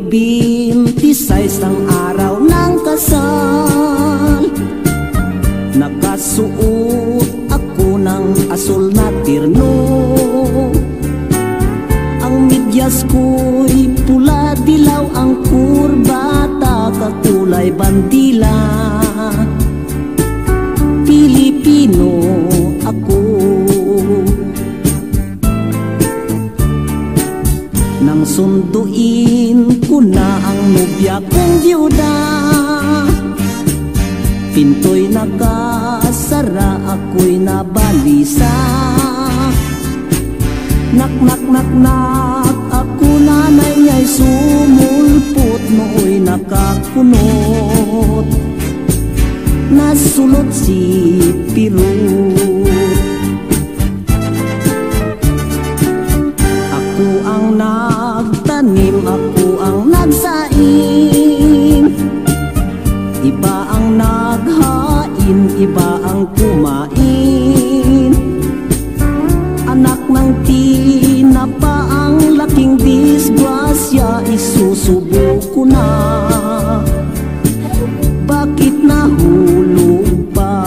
26 ang araw ng kasal. Nakasuot ako ng asul na tirno. Ang medyas ko'y pula dilaw, ang kurbata kakulay bandila. Pilipino ako. Nang sunduin ko na ang nobya kong byuda, pinto'y nakasara, ako'y nabalisa. Nak nak nak nak, ako nanay niya'y sumulpot, nooy nakakunot. Nasulot si Pirut. Ako ang nagtanim, ako ang nagsaing. Iba ang naghain, iba ang kumain. Anak ng tinapa, ang laking disgrasya, isusubo ko na. Bakit nahulog pa?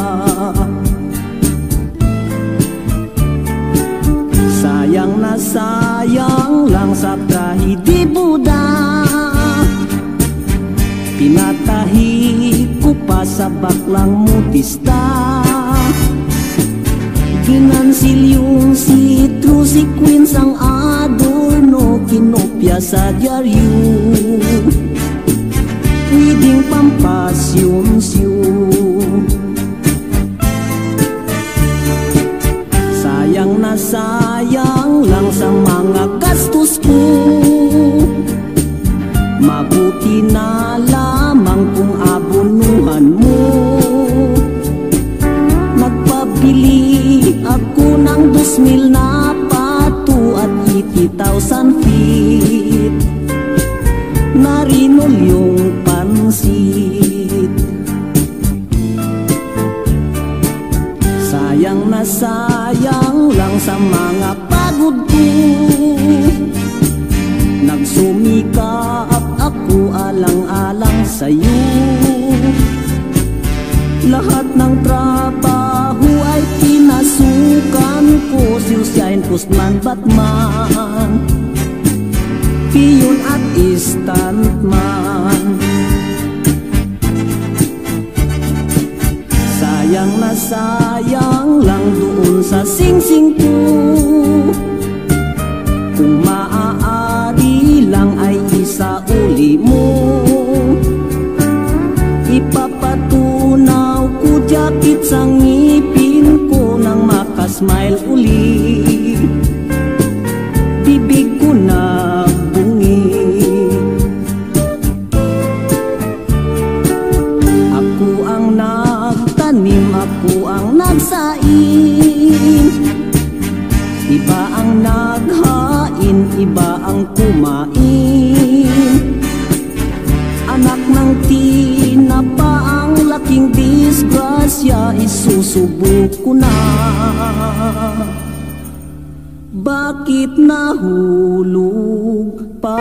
Sayang na sayang lang sa kahidi Buda. Pinatahi ko pa sa baklang mutista. Ginansil yung sitro, sequins ang adorno, kinopya sa dyaryo. Pwedeng pampasyum-syum. Sayang na sayang lang sa mga gastos ko. Mabuti na lamang kung abonuhan mo. Nagpabili ako ng 2,000 na pato at 80,000 feet. Narinol yung pansit. Sayang na sayang lang sa mga pagod ko. Nagsumikap ako alang-alang sa'yo. Lahat ng trabaho ay pinasukan ko. Siusiyahin postman, batman, piyon at stuntman. Sayang na sayang lang doon sa singsing ko. Kung maaari lang ay isauli mo. Ipapatunaw ko jakit sa ngipin ko nang makasmile uli. Bibig ko na bungi. Ako ang nagtanim, ako ang nagsaing. Iba ang naghain, iba ang kumain. Anak ng tinapa, ang laking disgrasya, isusubok ko na. Bakit nahulog pa?